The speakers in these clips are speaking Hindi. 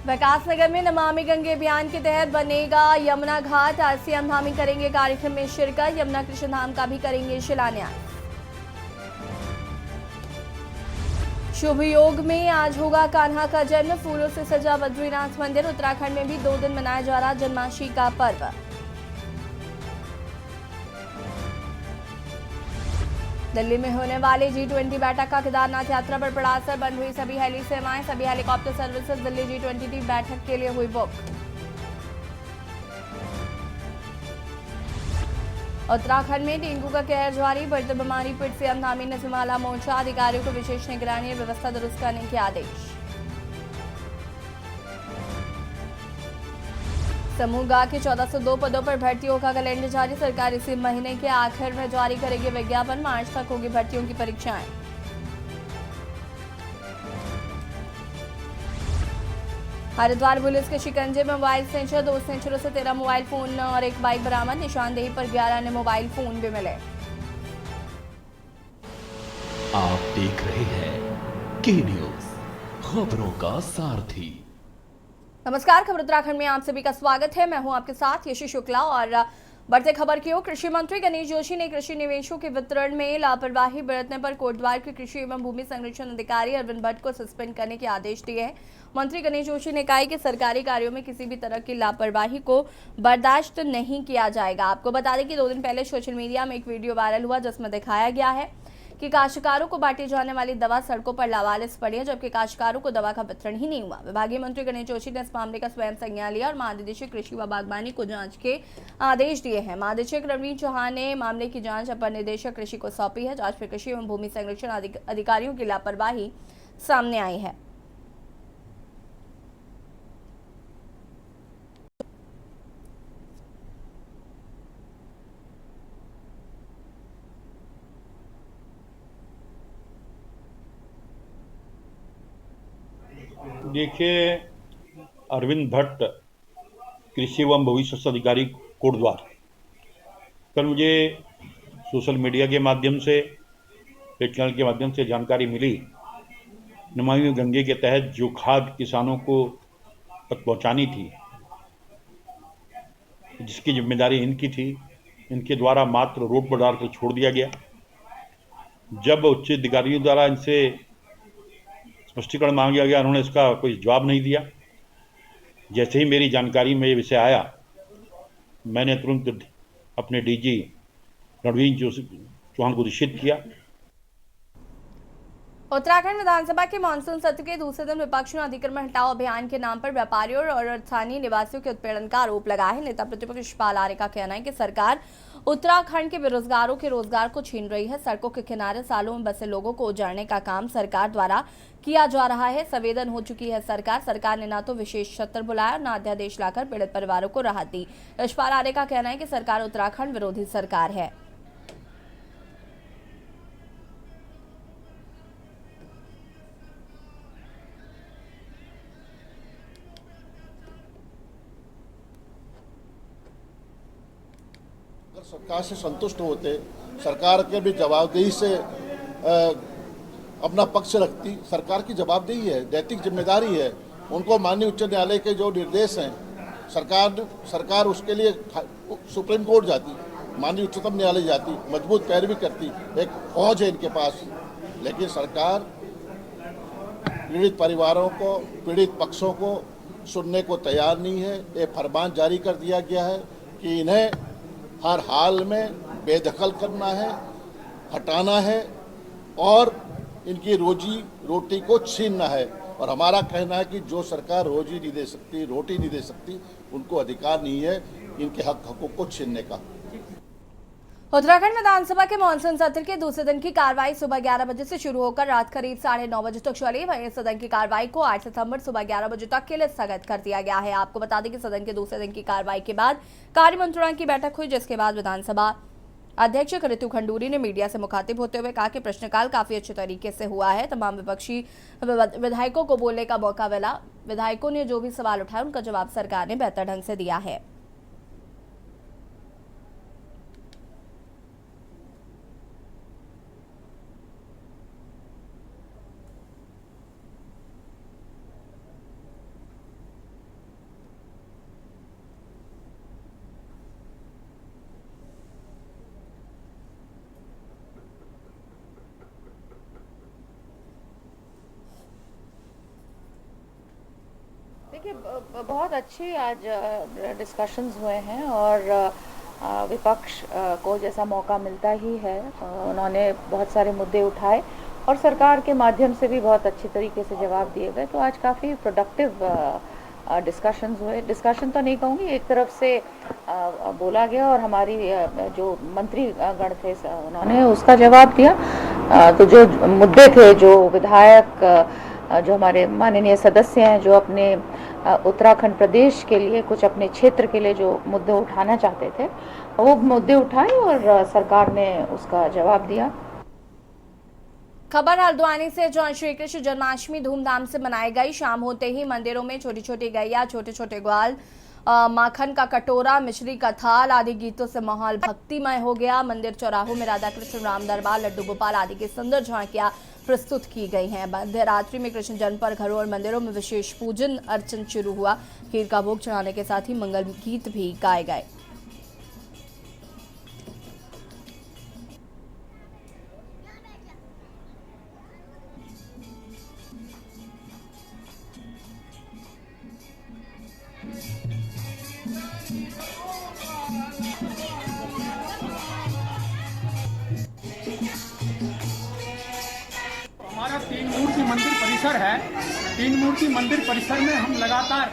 विकासनगर में नमामि गंगे अभियान के तहत बनेगा यमुना घाट। आज सीएम धामी करेंगे कार्यक्रम में शिरकत। यमुना कृष्ण धाम का भी करेंगे शिलान्यास। शुभ योग में आज होगा कान्हा का जन्म। फूलों से सजा बद्रीनाथ मंदिर। उत्तराखंड में भी 2 दिन मनाया जा रहा जन्माष्टमी का पर्व। दिल्ली में होने वाली G20 बैठक का केदारनाथ यात्रा पर पड़ा असर। बंद हुई सभी हेली सेवाएं। सभी हेलीकॉप्टर सर्विसेज दिल्ली G20 बैठक के लिए हुई बुक। उत्तराखंड में डेंगू का कहर जारी। बढ़ती बीमारी पीठ सीएम धामी ने संभाला मोर्चा। अधिकारियों को विशेष निगरानी व्यवस्था दुरुस्त करने के आदेश। समूह गा के 1402 पदों पर भर्तियों का कैलेंडर जारी। सरकार इसी महीने के आखिर में जारी करेगी विज्ञापन। मार्च तक होगी भर्तियों की परीक्षाएं। हरिद्वार पुलिस के शिकंजे में मोबाइल स्नेचर। 2 स्नेचरों से 13 मोबाइल फोन और 1 बाइक बरामद। निशानदेही पर 11 अन्य मोबाइल फोन भी मिले। आप देख रहे हैं के न्यूज, खबरों का सारथी। नमस्कार, खबर उत्तराखंड में आप सभी का स्वागत है। मैं हूं आपके साथ यशी शुक्ला और बढ़ते खबर की ओर। कृषि मंत्री गणेश जोशी ने कृषि निवेशों के वितरण में लापरवाही बरतने पर कोटद्वार के कृषि एवं भूमि संरक्षण अधिकारी अरविंद भट्ट को सस्पेंड करने के आदेश दिए हैं। मंत्री गणेश जोशी ने कहा कि सरकारी कार्यों में किसी भी तरह की लापरवाही को बर्दाश्त नहीं किया जाएगा। आपको बता दें कि 2 दिन पहले सोशल मीडिया में एक वीडियो वायरल हुआ जिसमें दिखाया गया है कि काश्तकारों को बांटी जाने वाली दवा सड़कों पर लावारिस पड़ी है, जबकि काश्तकारों को दवा का वितरण ही नहीं हुआ। विभागीय मंत्री गणेश जोशी ने इस मामले का स्वयं संज्ञान लिया और महानिदेशक कृषि व बागवानी को जांच के आदेश दिए हैं। महानिदेशक रणवीर चौहान ने मामले की जांच अपर निदेशक कृषि को सौंपी है। जांच में कृषि एवं भूमि संरक्षण अधिकारियों की लापरवाही सामने आई है। देखिए, अरविंद भट्ट कृषि एवं भूमि संरक्षण अधिकारी कोटद्वार, कल मुझे सोशल मीडिया के माध्यम से, एक चैनल के माध्यम से जानकारी मिली। नमामि गंगे के तहत जो खाद किसानों को तक पहुंचानी थी, जिसकी जिम्मेदारी इनकी थी, इनके द्वारा मात्र रोड पर डालकर छोड़ दिया गया। जब उच्च अधिकारियों द्वारा इनसे स्पष्टीकरण मांगा गया, उन्होंने इसका कोई जवाब नहीं दिया। जैसे ही मेरी जानकारी में ये विषय आया, मैंने तुरंत अपने डीजी रणवीर चौहान को निश्चित किया। उत्तराखंड विधानसभा के मानसून सत्र के दूसरे दिन विपक्ष ने अतिक्रमण हटाओ अभियान के नाम पर व्यापारियों और स्थानीय निवासियों के उत्पीड़न का आरोप लगाया है। नेता प्रतिपक्ष यशपाल आर्य का कहना है कि सरकार उत्तराखंड के बेरोजगारों के रोजगार को छीन रही है। सड़कों के किनारे सालों में बसे लोगों को उजाड़ने का काम सरकार द्वारा किया जा रहा है। संवेदन हो चुकी है सरकार ने न तो विशेष सत्र बुलाया और न अध्यादेश लाकर पीड़ित परिवारों को राहत दी। यशपाल आर्य का कहना है कि सरकार उत्तराखंड विरोधी सरकार है। सरकार से संतुष्ट होते, सरकार के भी जवाबदेही से अपना पक्ष रखती। सरकार की जवाबदेही है, नैतिक जिम्मेदारी है। उनको माननीय उच्च न्यायालय के जो निर्देश हैं, सरकार उसके लिए सुप्रीम कोर्ट जाती, माननीय उच्चतम न्यायालय जाती, मजबूत पैरवी करती, एक फौज है इनके पास। लेकिन सरकार पीड़ित परिवारों को, पीड़ित पक्षों को सुनने को तैयार नहीं है। ये फरमान जारी कर दिया गया है कि इन्हें हर हाल में बेदखल करना है, हटाना है और इनकी रोजी रोटी को छीनना है। और हमारा कहना है कि जो सरकार रोजी नहीं दे सकती, रोटी नहीं दे सकती, उनको अधिकार नहीं है इनके हकों को छीनने का। उत्तराखंड विधानसभा के मानसून सत्र के दूसरे दिन की कार्रवाई सुबह 11 बजे से शुरू होकर रात करीब 9:30 बजे तक चली। वहीं सदन की कार्रवाई को 8 सितंबर सुबह 11 बजे तक के लिए स्थगित कर दिया गया है। आपको बता दें कि सदन के दूसरे दिन की कार्रवाई के बाद कार्य मंत्रणा की बैठक हुई, जिसके बाद विधानसभा अध्यक्ष ऋतु खंडूरी ने मीडिया से मुखातिब होते हुए कहा कि प्रश्नकाल काफी अच्छे तरीके से हुआ है। तमाम विपक्षी विधायकों को बोलने का मौका मिला। विधायकों ने जो भी सवाल उठाए उनका जवाब सरकार ने बेहतर ढंग से दिया है। देखिए बहुत अच्छे आज डिस्कशंस हुए हैं और विपक्ष को जैसा मौका मिलता ही है उन्होंने बहुत सारे मुद्दे उठाए और सरकार के माध्यम से भी बहुत अच्छी तरीके से जवाब दिए गए। तो आज काफ़ी प्रोडक्टिव डिस्कशंस हुए। डिस्कशन तो नहीं कहूँगी, एक तरफ से बोला गया और हमारी जो मंत्री गण थे उन्होंने उसका जवाब दिया। तो जो मुद्दे थे, जो विधायक जो हमारे माननीय सदस्य हैं जो अपने उत्तराखंड प्रदेश के लिए कुछ अपने क्षेत्र के लिए जो मुद्दे उठाना चाहते थे वो मुद्दे उठाए और सरकार ने उसका जवाब दिया। खबर हल्द्वानी से, जहां श्री कृष्ण जन्माष्टमी धूमधाम से मनाई गई। शाम होते ही मंदिरों में छोटी छोटी गैया, छोटे छोटे ग्वाल, माखन का कटोरा, मिश्री का थाल आदि गीतों से माहौल भक्तिमय हो गया। मंदिर चौराहों में राधा कृष्ण, राम दरबार, लड्डू गोपाल आदि की सुंदर झांकियां प्रस्तुत की गई हैं। मध्य रात्रि में कृष्ण जन्म पर घरों और मंदिरों में विशेष पूजन अर्चन शुरू हुआ। खीर का भोग चढ़ाने के साथ ही मंगल गीत भी गाए गए। हमारा 3 मूर्ति मंदिर परिसर है। 3 मूर्ति मंदिर परिसर में हम लगातार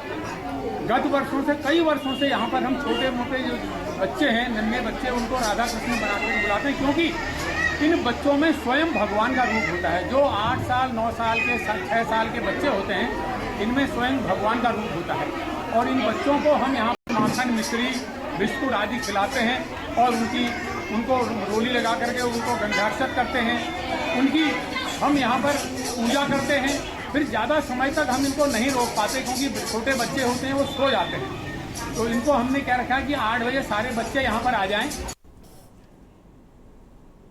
गत वर्षों से, कई वर्षों से यहाँ पर हम छोटे मोटे जो बच्चे हैं, नन्हे बच्चे, उनको राधा कृष्ण बनाकर बुलाते हैं, क्योंकि इन बच्चों में स्वयं भगवान का रूप होता है। जो 8 साल 9 साल के 6 साल के बच्चे होते हैं, इनमें स्वयं भगवान का रूप होता है। और इन बच्चों को हम यहाँ पर माखन, मिश्री, बिस्कुट आदि खिलाते हैं और उनको रोली लगा करके उनको गंधाक्षत करते हैं। उनकी हम यहाँ पर पूजा करते हैं। फिर ज़्यादा समय तक हम इनको नहीं रोक पाते क्योंकि छोटे बच्चे होते हैं, वो सो जाते हैं। तो इनको हमने क्या रखा कि 8 बजे सारे बच्चे यहाँ पर आ जाएं।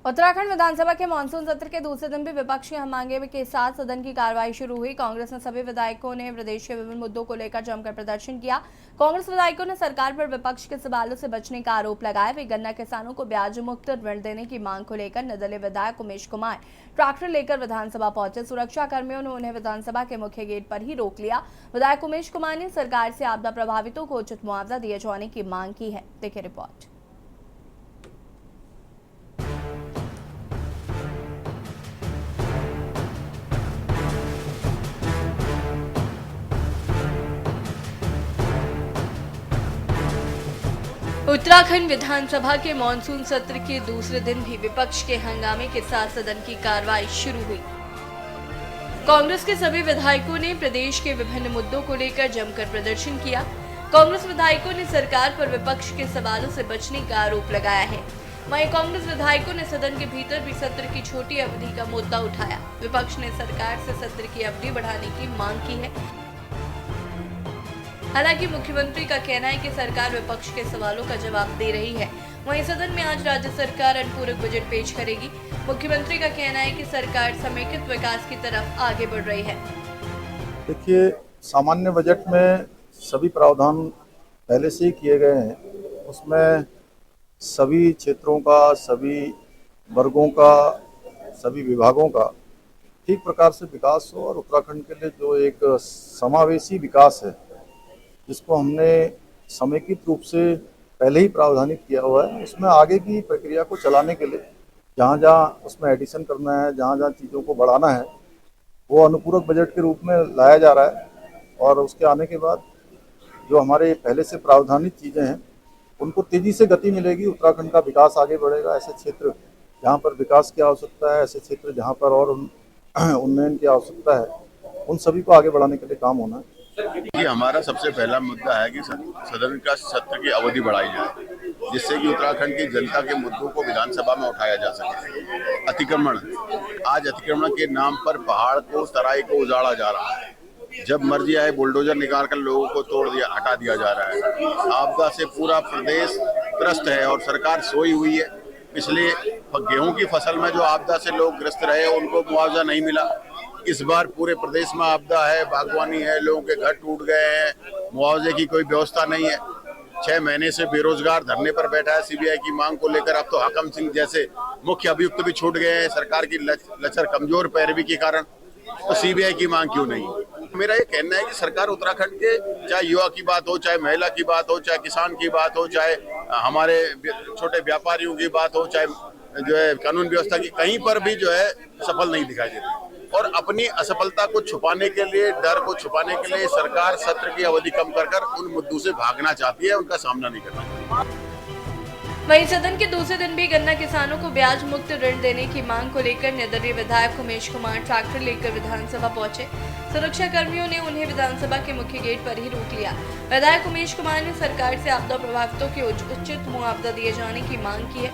उत्तराखंड विधानसभा के मानसून सत्र के दूसरे दिन भी विपक्ष के हंगामे के साथ सदन की कार्रवाई शुरू हुई। कांग्रेस ने सभी विधायकों ने प्रदेश के विभिन्न मुद्दों को लेकर जमकर प्रदर्शन किया। कांग्रेस विधायकों ने सरकार पर विपक्ष के सवालों से बचने का आरोप लगाया। वे गन्ना किसानों को ब्याज मुक्त ऋण देने की मांग को लेकर निर्दलीय विधायक उमेश कुमार ट्रैक्टर लेकर विधानसभा पहुंचे। सुरक्षा कर्मियों ने उन्हें विधानसभा के मुख्य गेट पर ही रोक लिया। विधायक उमेश कुमार ने सरकार से आपदा प्रभावितों को उचित मुआवजा दिए जाने की मांग की है। देखिए रिपोर्ट। उत्तराखंड विधानसभा के मानसून सत्र के दूसरे दिन भी विपक्ष के हंगामे के साथ सदन की कार्रवाई शुरू हुई। कांग्रेस के सभी विधायकों ने प्रदेश के विभिन्न मुद्दों को लेकर जमकर प्रदर्शन किया। कांग्रेस विधायकों ने सरकार पर विपक्ष के सवालों से बचने का आरोप लगाया है। वहीं कांग्रेस विधायकों ने सदन के भीतर भी सत्र की छोटी अवधि का मुद्दा उठाया। विपक्ष ने सरकार से सत्र की अवधि बढ़ाने की मांग की है। हालांकि मुख्यमंत्री का कहना है कि सरकार विपक्ष के सवालों का जवाब दे रही है। वहीं सदन में आज राज्य सरकार अनुपूरक बजट पेश करेगी। मुख्यमंत्री का कहना है कि सरकार समेकित विकास की तरफ आगे बढ़ रही है। देखिए, सामान्य बजट में सभी प्रावधान पहले से ही किए गए हैं। उसमें सभी क्षेत्रों का, सभी वर्गों का, सभी विभागों का ठीक प्रकार से विकास हो और उत्तराखंड के लिए जो एक समावेशी विकास है, जिसको हमने समेकित रूप से पहले ही प्रावधानित किया हुआ है, उसमें आगे की प्रक्रिया को चलाने के लिए जहाँ जहाँ उसमें एडिशन करना है, जहाँ जहाँ चीज़ों को बढ़ाना है, वो अनुपूरक बजट के रूप में लाया जा रहा है। और उसके आने के बाद जो हमारे पहले से प्रावधानित चीज़ें हैं, उनको तेज़ी से गति मिलेगी। उत्तराखंड का विकास आगे बढ़ेगा। ऐसे क्षेत्र जहाँ पर विकास की आवश्यकता है, ऐसे क्षेत्र जहाँ पर और उन्नयन की आवश्यकता है, उन सभी को आगे बढ़ाने के लिए काम होना है। देखिए, हमारा सबसे पहला मुद्दा है कि सदन का सत्र की अवधि बढ़ाई जाए, जिससे कि उत्तराखंड की जनता के मुद्दों को विधानसभा में उठाया जा सके। अतिक्रमण, आज अतिक्रमण के नाम पर पहाड़ को, तराई को उजाड़ा जा रहा है। जब मर्जी आए बुलडोजर निकाल कर लोगों को हटा दिया जा रहा है। आपदा से पूरा प्रदेश त्रस्त है और सरकार सोई हुई है। पिछले गेहूं की फसल में जो आपदा से लोग ग्रस्त रहे, उनको मुआवजा नहीं मिला। इस बार पूरे प्रदेश में आपदा है, बागवानी है, लोगों के घर टूट गए हैं, मुआवजे की कोई व्यवस्था नहीं है। 6 महीने से बेरोजगार धरने पर बैठा है सीबीआई की मांग को लेकर। अब तो हाकम सिंह जैसे मुख्य अभियुक्त भी छूट गए हैं सरकार की लचर कमजोर पैरवी के कारण। तो सीबीआई की मांग क्यों नहीं? मेरा ये कहना है कि सरकार उत्तराखंड के, चाहे युवा की बात हो, चाहे महिला की बात हो, चाहे किसान की बात हो, चाहे हमारे छोटे व्यापारियों की बात हो, चाहे जो है कानून व्यवस्था की, कहीं पर भी जो है सफल नहीं दिखाई देती। और अपनी असफलता को छुपाने के लिए, डर को छुपाने के लिए सरकार सत्र की अवधि कम कर उन मुद्दों से भागना चाहती है, उनका सामना नहीं करना चाहती। वहीं सदन के दूसरे दिन भी गन्ना किसानों को ब्याज मुक्त ऋण देने की मांग को लेकर निर्दलीय विधायक उमेश कुमार ट्रैक्टर लेकर विधानसभा पहुंचे। सुरक्षा कर्मियों ने उन्हें विधानसभा के मुख्य गेट पर ही रोक लिया। विधायक उमेश कुमार ने सरकार से आपदा प्रभावितों के उचित मुआवजा दिए जाने की मांग की है।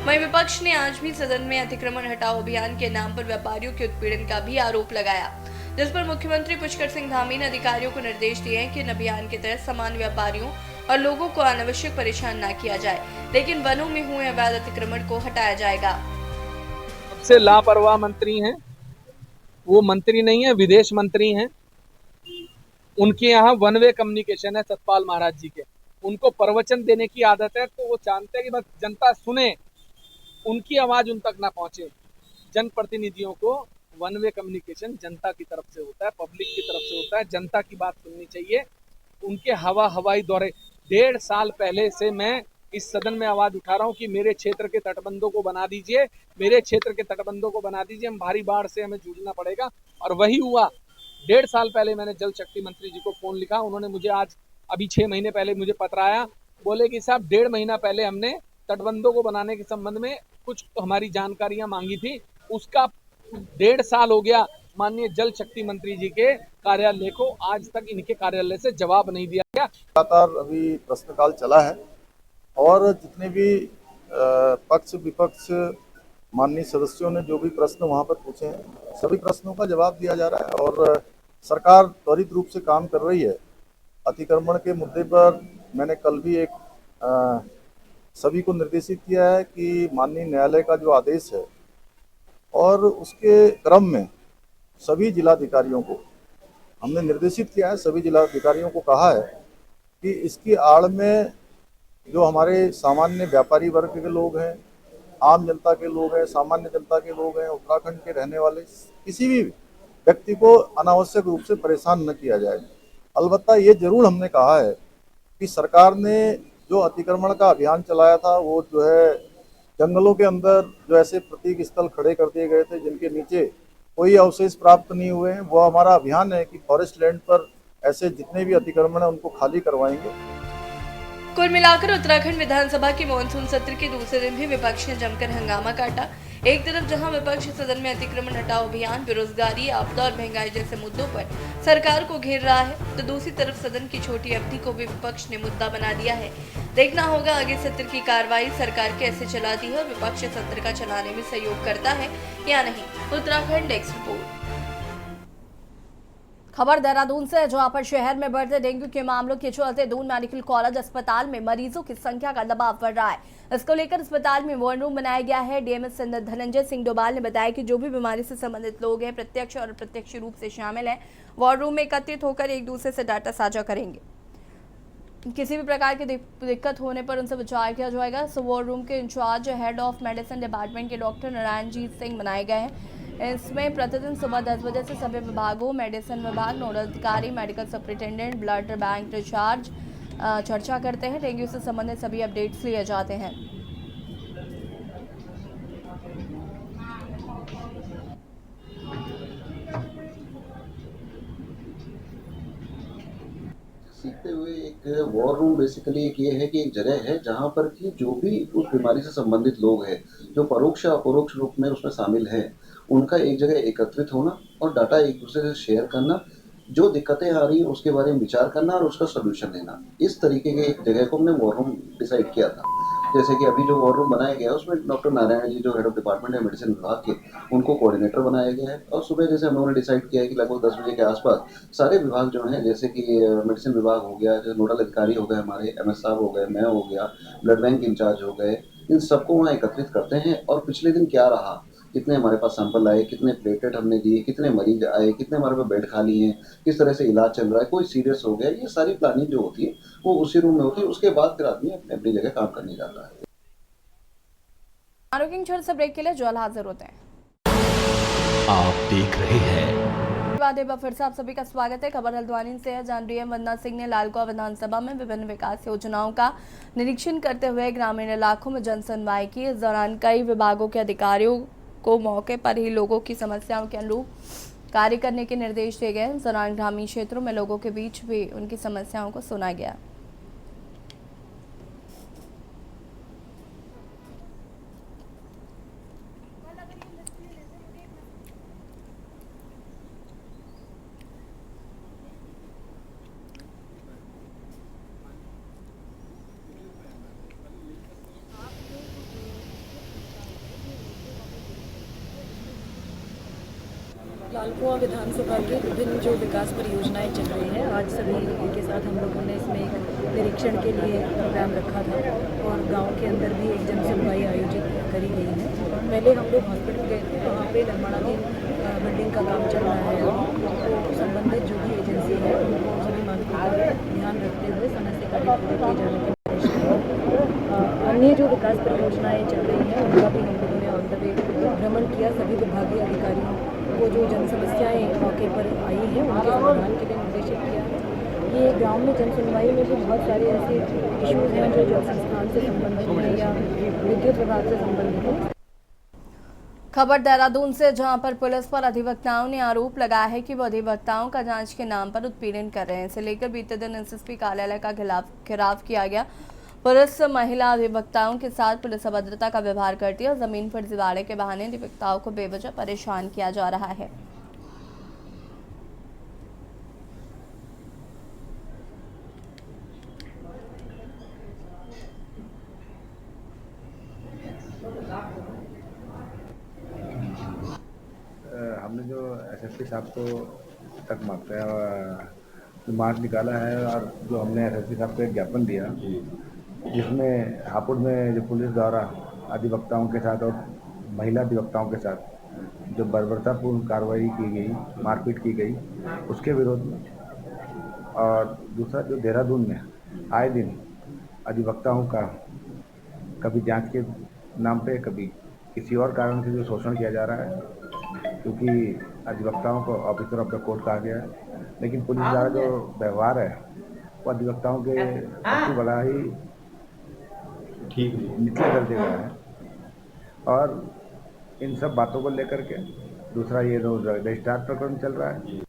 वहीं विपक्ष ने आज भी सदन में अतिक्रमण हटाओ अभियान के नाम पर व्यापारियों के उत्पीड़न का भी आरोप लगाया, जिस पर मुख्यमंत्री पुष्कर सिंह धामी ने अधिकारियों को निर्देश दिए हैं कि इन अभियान के तहत सामान्य व्यापारियों और लोगों को अनावश्यक परेशान न किया जाए, लेकिन वनों में हुए अवैध अतिक्रमण को हटाया जाएगा। सबसे लापरवाह मंत्री हैं, वो मंत्री नहीं है, विदेश मंत्री हैं। उनके यहाँ वन वे कम्युनिकेशन है सतपाल महाराज जी के, उनको प्रवचन देने की आदत है, तो वो जानते हैं कि बस जनता सुने, उनकी आवाज उन तक ना पहुंचे। जनप्रतिनिधियों को वन वे कम्युनिकेशन जनता की तरफ से होता है, पब्लिक की तरफ से होता है, जनता की बात सुननी चाहिए। उनके हवाई दौरे 1.5 साल पहले से मैं इस सदन में आवाज उठा रहा हूं कि मेरे क्षेत्र के तटबंधों को बना दीजिए, मेरे क्षेत्र के तटबंधों को बना दीजिए, हम भारी बाढ़ से हमें जूझना पड़ेगा। और वही हुआ। 1.5 साल पहले मैंने जल शक्ति मंत्री जी को फोन लिखा, उन्होंने मुझे आज अभी 6 महीने पहले मुझे पत्र आया, बोले कि साहब 1.5 महीना पहले हमने तटबंधों को बनाने के संबंध में कुछ हमारी जानकारियां मांगी थी, उसका 1.5 साल हो गया। माननीय जल शक्ति मंत्री जी के कार्यालय को आज तक इनके कार्यालय से जवाब नहीं दिया गया। लगातार अभी प्रश्नकाल चला है और जितने भी पक्ष विपक्ष माननीय सदस्यों ने जो भी प्रश्न वहां पर पूछे हैं, सभी प्रश्नों का जवाब दिया जा रहा है और सरकार त्वरित रूप से काम कर रही है। अतिक्रमण के मुद्दे पर मैंने कल भी एक सभी को निर्देशित किया है कि माननीय न्यायालय का जो आदेश है और उसके क्रम में सभी जिलाधिकारियों को हमने निर्देशित किया है, सभी जिलाधिकारियों को कहा है कि इसकी आड़ में जो हमारे सामान्य व्यापारी वर्ग के लोग हैं, आम जनता के लोग हैं, सामान्य जनता के लोग हैं, उत्तराखंड के रहने वाले किसी भी व्यक्ति को अनावश्यक रूप से परेशान न किया जाए। अलबत्ता ये जरूर हमने कहा है कि सरकार ने जो अतिक्रमण का अभियान चलाया था, वो जो है जंगलों के अंदर जो ऐसे प्रतीक स्थल खड़े कर दिए गए थे जिनके नीचे कोई अवशेष प्राप्त नहीं हुए हैं, वो हमारा अभियान है कि फॉरेस्ट लैंड पर ऐसे जितने भी अतिक्रमण है उनको खाली करवाएंगे। कुल मिलाकर उत्तराखंड विधानसभा के मॉनसून सत्र के दूसरे दिन भी विपक्ष ने जमकर हंगामा काटा। एक तरफ जहां विपक्ष सदन में अतिक्रमण हटाओ अभियान, बेरोजगारी, आपदा और महंगाई जैसे मुद्दों पर सरकार को घेर रहा है, तो दूसरी तरफ सदन की छोटी अवधि को भी विपक्ष ने मुद्दा बना दिया है। देखना होगा आगे सत्र की कार्रवाई सरकार कैसे चलाती है और विपक्ष सत्र का चलाने में सहयोग करता है या नहीं। Uttarakhand desk report. खबर देहरादून से, जहां पर शहर में बढ़ते डेंगू के मामलों के चलते दून मेडिकल कॉलेज अस्पताल में मरीजों की संख्या का दबाव बढ़ रहा है। इसको लेकर अस्पताल में वॉर रूम बनाया गया है। डीएमएस धनंजय सिंह डोभाल ने बताया कि जो भी बीमारी से संबंधित लोग हैं, प्रत्यक्ष और अप्रत्यक्ष रूप से शामिल हैं, वॉर रूम में एकत्रित होकर एक दूसरे से डाटा साझा करेंगे। किसी भी प्रकार की दिक्कत होने पर उनसे विचार किया जाएगा। सो वॉर रूम के in charge head of medicine department के डॉक्टर नारायणजीत सिंह बनाए गए हैं। इसमें प्रतिदिन सुबह 10 बजे से सभी विभागों, मेडिसिन विभाग, नोडल अधिकारी, medical superintendent, blood bank in charge चर्चा करते हैं। डेंगू से संबंधित सभी अपडेट्स लिए जाते हैं। सीखते हुए एक वॉर रूम बेसिकली एक ये है कि एक जगह है जहाँ पर कि जो भी उस बीमारी से संबंधित लोग हैं, जो परोक्ष या अपरोक्ष रूप में उसमें शामिल हैं, उनका एक जगह एकत्रित होना और डाटा एक दूसरे से शेयर करना, जो दिक्कतें आ रही हैं उसके बारे में विचार करना और उसका सोल्यूशन लेना। इस तरीके के एक जगह को हमने वॉर रूम डिसाइड किया था। जैसे कि अभी जो वॉर रूम बनाया गया है उसमें डॉक्टर नारायण जी जो हेड ऑफ डिपार्टमेंट है मेडिसिन विभाग के, उनको कोऑर्डिनेटर बनाया गया है। और सुबह जैसे हम लोगों ने डिसाइड किया है कि लगभग 10 बजे के आसपास सारे विभाग जो हैं, जैसे कि मेडिसिन विभाग हो गया, जैसे नोडल अधिकारी हो गए, हमारे MS साहब हो गए, मैं हो गया, ब्लड बैंक इंचार्ज हो गए, इन सबको वहाँ एकत्रित करते हैं और पिछले दिन क्या रहा, कितने हमारे पास सैंपल आए, कितने प्लेटेट हमने दिए, कितने मरीज आए, कितने हमारे पास बेड खाली हैं, किस तरह से इलाज चल रहा है, कोई सीरियस हो गया, ये सारी प्लानिंग जो होती है वो उसी रूम में होती है। उसके बाद फिर आदमी अपनी अपनी जगह काम करने जाता है। आरोग्य छोटे से ब्रेक के लिए ज्वाल हाजिर होते हैं। आप देख रहे हैं बाद एक बार फिर से आप सभी का स्वागत है। खबर हल्द्वानी से है। जहां डीएम वंदना सिंह ने लालकुआं विधानसभा में विभिन्न विकास योजनाओं का निरीक्षण करते हुए ग्रामीण इलाकों में जन सुनवाई की। इस दौरान कई विभागों के अधिकारियों को मौके पर ही लोगों की समस्याओं के अनुरूप कार्य करने के निर्देश दिए गए। इस दौरान ग्रामीण क्षेत्रों में लोगों के बीच भी उनकी समस्याओं को सुना गया। लालकुआं विधानसभा के विभिन्न जो विकास परियोजनाएं चल रही हैं, आज सभी के साथ हम लोगों ने इसमें एक निरीक्षण के लिए प्रोग्राम रखा था और गांव के अंदर भी एक जन सुनवाई आयोजित करी गई है। पहले हम लोग हॉस्पिटल गए थे, वहाँ पे निर्माणाधीन बिल्डिंग का काम चल रहा है। तो संबंधित जो भी एजेंसी है उनको सभी मानकों का ध्यान रखते हुए समय से कार्य पूरे किए जाने के निर्देश दिए। अन्य जो विकास परियोजनाएँ चल रही हैं उनका भी हम लोगों ने ऑन द वे भ्रमण किया। सभी विभागीय अधिकारियों को जो जन समस्याएँ मौके पर आई हैं उनके समाधान के लिए निर्देशित किया है। ये गांव में जन सुनवाई में भी बहुत सारे ऐसे इश्यूज हैं जो जल संस्थान से संबंधित हैं या विद्युत विभाग से संबंधित हैं। खबर देहरादून से, जहां पर पुलिस पर अधिवक्ताओं ने आरोप लगाया है कि वो अधिवक्ताओं का जांच के नाम पर उत्पीड़न कर रहे हैं। इसे लेकर बीते दिन एसएसपी कार्यालय का घेराव किया गया। पुलिस महिला अधिवक्ताओं के साथ पुलिस अभद्रता का व्यवहार करती है और जमीन पर दिवाड़े के बहाने अधिवक्ताओं को बेवजह परेशान किया जा रहा है। हमने जो एसएसपी साहब को तक मार्च निकाला है और जो हमने एसएसपी साहब को एक ज्ञापन दिया जिसमें हापुड़ में जो पुलिस द्वारा अधिवक्ताओं के साथ और महिला अधिवक्ताओं के साथ जो बर्बरतापूर्ण कार्रवाई की गई, मारपीट की गई, उसके विरोध में। और दूसरा जो देहरादून में आए दिन अधिवक्ताओं का कभी जांच के नाम पे, कभी किसी और कारण से जो शोषण किया जा रहा है, क्योंकि अधिवक्ताओं को ऑफिसर ऑफ द कोर्ट कहा गया है, लेकिन पुलिस द्वारा जो व्यवहार है वो अधिवक्ताओं के प्रति बड़ा ही ठीक निचले दर्जे का है। और इन सब बातों को लेकर के दूसरा ये रजिस्ट्रार प्रकरण चल रहा है।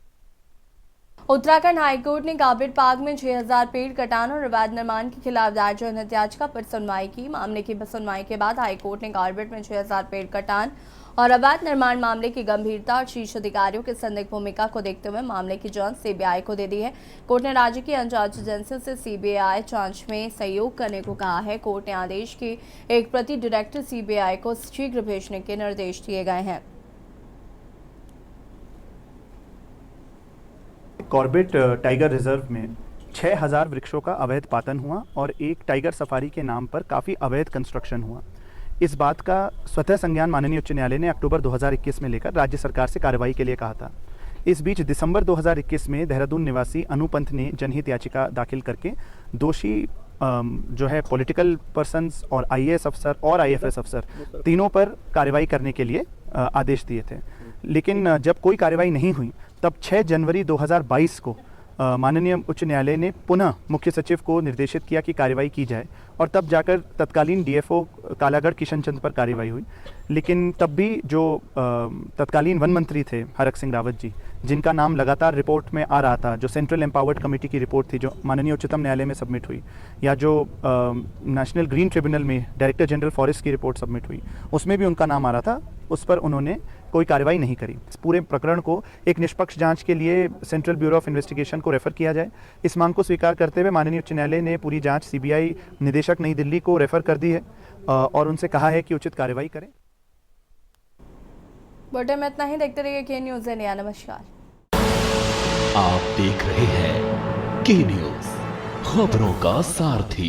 उत्तराखंड हाईकोर्ट ने गार्बेट पार्क में 6000 पेड़ कटान और अवैध निर्माण के खिलाफ दायर जनहित याचिका पर सुनवाई की। मामले की सुनवाई के बाद हाईकोर्ट ने गार्बेट में 6000 पेड़ कटान और अवैध निर्माण मामले की गंभीरता और शीर्ष अधिकारियों की संदिग्ध भूमिका को देखते हुए मामले की जांच सीबीआई को दे दी है। कोर्ट ने राज्य की जांच एजेंसियों से सीबीआई जांच में सहयोग करने को कहा है। कोर्ट ने आदेश की एक प्रति डायरेक्टर सीबीआई को शीघ्र भेजने के निर्देश दिए गए हैं। कॉर्बेट टाइगर रिजर्व में 6000 वृक्षों का अवैध पातन हुआ और एक टाइगर सफारी के नाम पर काफ़ी अवैध कंस्ट्रक्शन हुआ। इस बात का स्वतः संज्ञान माननीय उच्च न्यायालय ने अक्टूबर 2021 में लेकर राज्य सरकार से कार्रवाई के लिए कहा था। इस बीच दिसंबर 2021 में देहरादून निवासी अनुपंथ ने जनहित याचिका दाखिल करके दोषी जो है पॉलिटिकल पर्सन्स और आईएएस अफसर और आईएफएस अफसर तीनों पर कार्रवाई करने के लिए आदेश दिए थे। लेकिन जब कोई कार्रवाई नहीं हुई तब 6 जनवरी 2022 को माननीय उच्च न्यायालय ने पुनः मुख्य सचिव को निर्देशित किया कि कार्रवाई की जाए और तब जाकर तत्कालीन डीएफओ कालागढ़ किशन चंद पर कार्रवाई हुई। लेकिन तब भी जो तत्कालीन वन मंत्री थे हरक सिंह रावत जी, जिनका नाम लगातार रिपोर्ट में आ रहा था, जो सेंट्रल एम्पावर्ड कमेटी की रिपोर्ट थी जो माननीय उच्चतम न्यायालय में सबमिट हुई, या जो नेशनल ग्रीन ट्रिब्यूनल में डायरेक्टर जनरल फॉरेस्ट की रिपोर्ट सबमिट हुई, उसमें भी उनका नाम आ रहा था, उस पर उन्होंने कोई कार्रवाई नहीं करी। इस पूरे प्रकरण को एक निष्पक्ष जांच के लिए सेंट्रल ब्यूरो ऑफ इन्वेस्टिगेशन को रेफर किया जाए। इस मांग को स्वीकार करते हुए माननीय उच्च न्यायालय ने पूरी जांच सीबीआई निदेशक नई दिल्ली को रेफर कर दी है और उनसे कहा है कि उचित कार्रवाई करें। बुलेटिन में इतना ही। देखते रहिए के न्यूज़ इंडिया। नमस्कार। आप देख रहे हैं के न्यूज़, खबरों का सारथी।